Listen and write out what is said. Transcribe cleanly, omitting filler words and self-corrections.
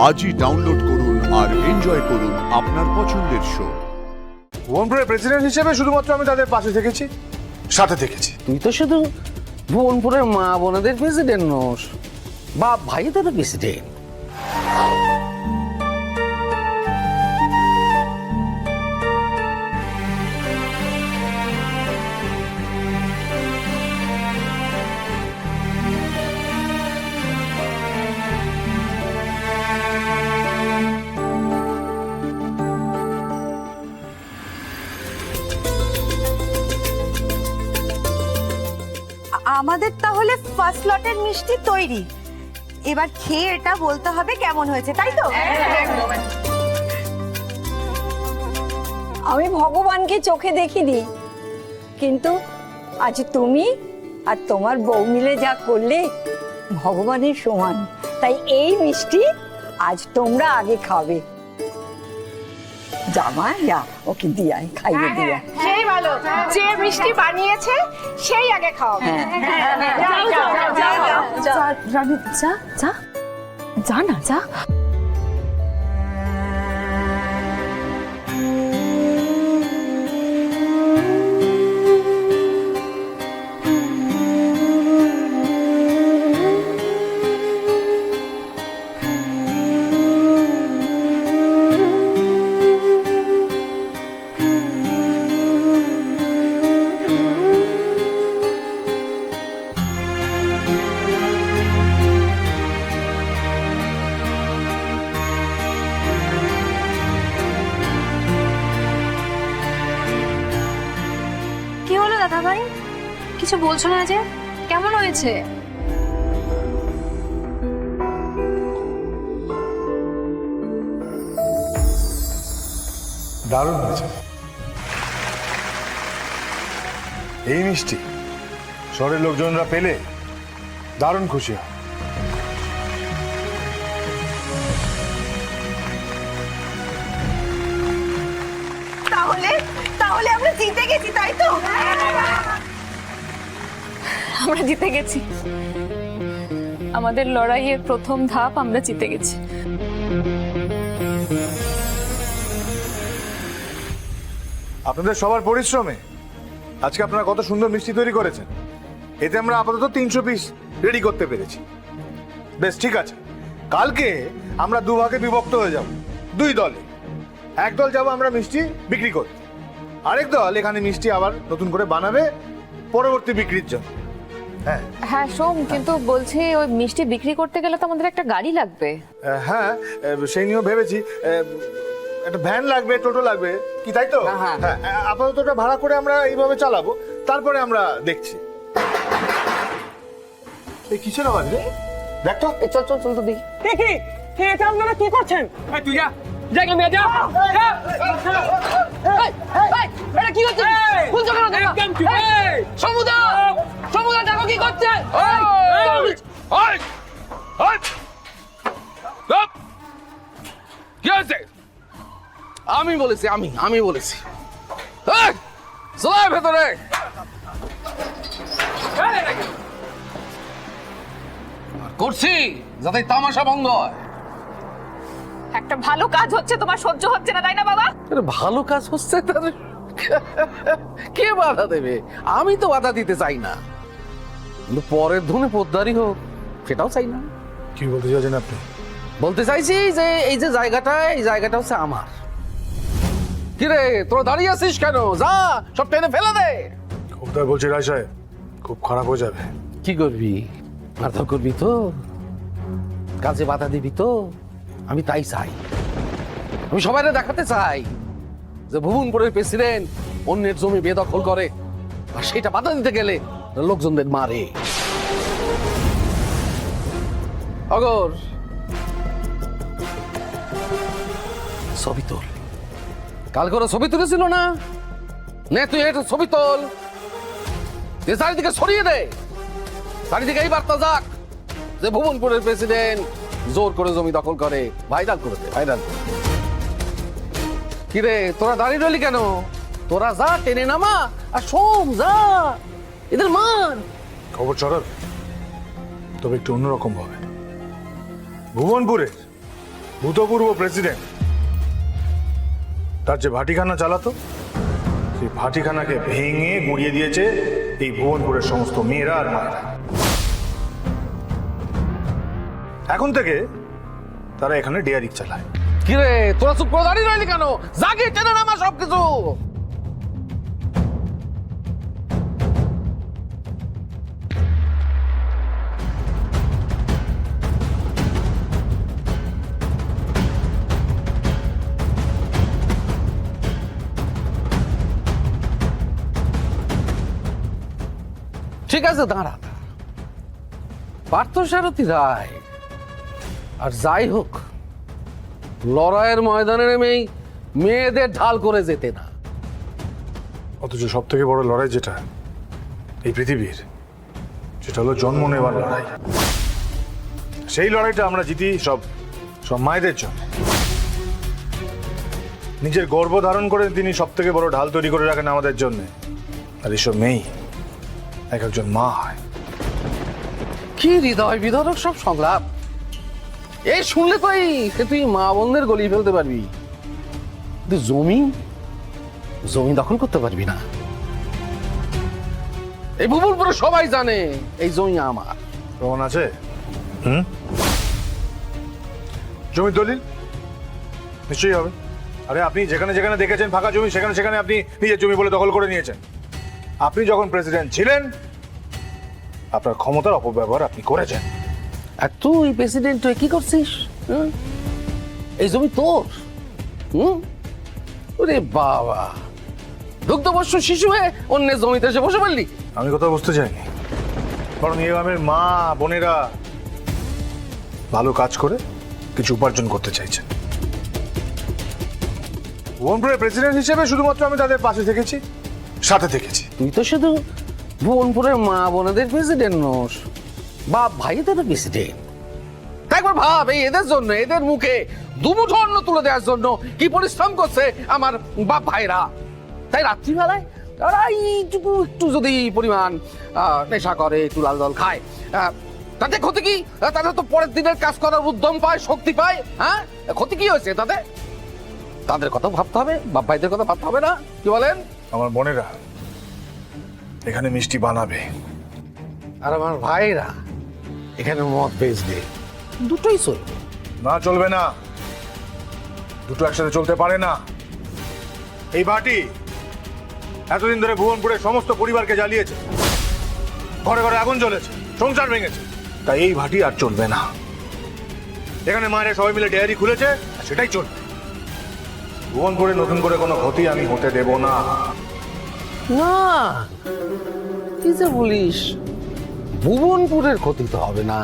আজই ডাউনলোড করুন আর এনজয় করুন আপনার পছন্দের শো। ভুবনপুরের প্রেসিডেন্ট হিসেবে শুধুমাত্র আমি তাদের পাশে থেকেছি, সাথে থেকেছি। তুই তো শুধু ভুবনপুরের মা বোনেদের প্রেসিডেন্ট নোস, বাপ ভাইদের প্রেসিডেন্ট। আমাদের তাহলে ফার্স্ট লটের মিষ্টি তৈরি, এবার খেয়ে এটা বলতে হবে কেমন হয়েছে, তাই তো? আমি ভগবানকে চোখে দেখিনি, কিন্তু আজ তুমি আর তোমার বউ মিলে যা করলে ভগবানের সমান। তাই এই মিষ্টি আজ তোমরা আগে খাবে। জামা যা, ওকে দিয়ে আয়, খাইয়ে দিয়ে আয়। সেই ভালো, যে মিষ্টি বানিয়েছে সেই আগে খাওয়াবে। রানী যা যা যা না যা। কি হলো দাদা ভাই, কিছু বলছো না যে? কেমন হয়েছে? দারুণ হয়েছে। এই মিষ্টি শহরের লোকজনরা পেলে দারুণ খুশি হয়। তাহলে তাহলে আমরা জিতে গেছি, তাই তো? আমরা জিতে গেছি, আমাদের লড়াইয়ের প্রথম ধাপ আমরা জিতে গেছি। আপনাদের সবার পরিশ্রমে আজকে আপনারা কত সুন্দর মিষ্টি তৈরি করেছেন। এতে আমরা আপাতত 300 পিস রেডি করতে পেরেছি। বেশ, ঠিক আছে, কালকে আমরা দুভাগে বিভক্ত হয়ে যাব, দুই দলে। এক দল যাব আমরা মিষ্টি বিক্রি করতে, আরেক দল এখানে মিষ্টি আবার নতুন করে বানাবে পরবর্তী বিক্রির জন্য। হ্যাঁ হ্যাঁ সোম, কিন্তু বলছি ওই মিষ্টি বিক্রি করতে গেলে তো আমাদের একটা গাড়ি লাগবে। হ্যাঁ, সেই নিয়েও ভেবেছি। একটা ভ্যান লাগবে, টোটো লাগবে, কি তাই তো? হ্যাঁ। হ্যাঁ, আপাতত ওটা ভাড়া করে আমরা এইভাবে চালাবো, তারপরে আমরা দেখছি। এই কিসের আওয়াজ রে? দেখ তো। চল চল চল তো দেখি। দেখি কে এটা আপনারা কি করছেন? এই তুই যা, জায়গা নিয়ে যা। এটা কি হচ্ছে? শুনছো কেন তোমরা? একদম চুপ। সমুদ্র, সমুদ্র দেখো কি করছে? কি হয়েছে? আমি বলেছি, আমি বলেছি। চল ভেতরে। করছি যাতে তামাশা বন্ধ হয়। একটা ভালো কাজ হচ্ছে, তোমার সহ্য হচ্ছে না, তাই না বাবা? আরে ভালো কাজ হচ্ছে তার কে বাধা দেবে? আমি তো বাধা দিতে চাই না, কিন্তু পরের ধনে পোদ্দারি হোক সেটাও চাই না। কি বলতে চাইছেন আপনি? বলতে চাইছি যে এই যে জায়গাটা, এই জায়গাটা হচ্ছে আমার। কি রে, তোরা দাঁড়িয়ে আছিস কেন? যা, সব টেনে ফেলে দে। খোকদার বলছে রায় সাহেব, খুব খারাপ হয়ে যাবে। কি করবি? মারধর করবি তো? কাজে বাধা দিবি তো? আমি তাই চাই। আমি সবাই দেখাতে চাই যে ভুবনপুরের প্রেসিডেন্ট অন্যের জমি বেদখল করে, আর সেটা বাধা দিতে গেলে লোকজনদের মারে। অগর, ছবি তোল। কাল করে ছবি তুলেছিল না? নে তুই এটা ছবি তোল, চারিদিকে ছড়িয়ে দে। চারিদিকে এই বার্তা যাক যে ভুবনপুরের প্রেসিডেন্ট জোর করে জমি দখল করে। ভাইরাল করে দে, ভাইরাল। কিরে, তোরা দাঁড়িয়ে রইলি কেন? তোরা যা, টেনে নামা আর সোম যা, এদের মার। খবর ছড়াবে, তবে একটু অন্যরকম ভাবে। ভুবনপুরের ভূতপূর্ব প্রেসিডেন্ট তার যে ভাটিখানা চালাতো, সেই ভাটিখানাকে ভেঙে গুঁড়িয়ে দিয়েছে এই ভুবনপুরের সমস্ত মেয়েরা আর মায়েরা। এখন থেকে তারা এখানে ডেয়ারি চালায়। কিরে তোরা চুপ করে দাঁড়িয়ে রইলি কেন? জাগে টেনে নামা সবকিছু। ঠিক আছে দাঁড়া, পার্থসারথী রায় আর যাই হোক, লড়াইয়ের ময়দানে নেমেই মেয়েদের ঢাল করে যেতে না। অথচ সব থেকে বড় লড়াই যেটা এই পৃথিবীর, সেটা হলো জন্ম নেওয়ার লড়াই। সেই লড়াইটা আমরা জিতি সব মায়েদের জন্য। নিজের গর্ভ ধারণ করে তিনি সব থেকে বড় ঢাল তৈরি করে রাখেন আমাদের জন্য। আর এসব মেয়ে এক একজন মা হয়। কি হৃদয় বিদারক সব সংলাপ! এই শুনলে তুই মা বোনদের গলিয়ে ফেলতে পারবি, কিন্তু জমি দখল করতে পারবি না। এই ভুবনপুরে সবাই জানে এই জমি আমার। প্রমাণ আছে? জমির দলিল নিশ্চয়ই হবে। আরে আপনি যেখানে যেখানে দেখেছেন ফাঁকা জমি, সেখানে সেখানে আপনি নিজের জমি বলে দখল করে নিয়েছেন। আপনি যখন প্রেসিডেন্ট ছিলেন, আপনার ক্ষমতার অপব্যবহার আপনি করেছেন। আর তুই প্রেসিডেন্ট হয়ে কি করছিস? এই জমি তোর। ওরে বাবা, দুগ্ধবর্ষ শিশু হয়ে অন্যের জমিতে এসে বসে পড়লি। আমি কথা বুঝতে চাইনি, কারণ এই গ্রামের মা বোনেরা ভালো কাজ করে কিছু উপার্জন করতে চাইছেন। ভুবনপুরের প্রেসিডেন্ট হিসেবে শুধুমাত্র আমি তাদের পাশে থেকেছি, সাথে থেকেছি। তুই তো শুধু ভুবনপুরের মা বোনেদের প্রেসিডেন্ট নোস, বাপ ভাইদের প্রেসিডেন্ট। একবার ভাব, এই এদের জন্য, এদের মুখে দুমুঠো অন্ন তুলে দেওয়ার জন্য কি পরিশ্রম করছে আমার বাপ ভাইরা। তাই রাত্রিবেলায় তারা এইটুকু একটু যদি পরিমাণ নেশা করে, একটু লাল জল খায়, তাতে ক্ষতি কি? তাদের তো পরের দিনের কাজ করার উদ্যম পায়, শক্তি পায়। হ্যাঁ, ক্ষতি কি হয়েছে তাতে? তাদের কথা ভাবতে হবে, বাপ ভাইদের কথা ভাবতে হবে না? কি বলেন? আমার বোনেরা এখানে মিষ্টি বানাবে, আর আমার ভাইরা এখানে মদ বেচবে। দুটোই চলবে না? চলবে না, দুটো একসাথে চলতে পারে না। এই ভাটি এতদিন ধরে ভুবনপুরের সমস্ত পরিবারকে জ্বালিয়েছে, ঘরে ঘরে আগুন জ্বলেছে, সংসার ভেঙেছে। তাই এই ভাটি আর চলবে না। এখানে মায়েরা সবাই মিলে ডেয়ারি খুলেছে, আর সেটাই চলবে। ভুবনপুরে নতুন করে কোনো ক্ষতি আমি হতে দেব না। না, কি যে বলিস, ভুবনপুরের ক্ষতি তো হবে না।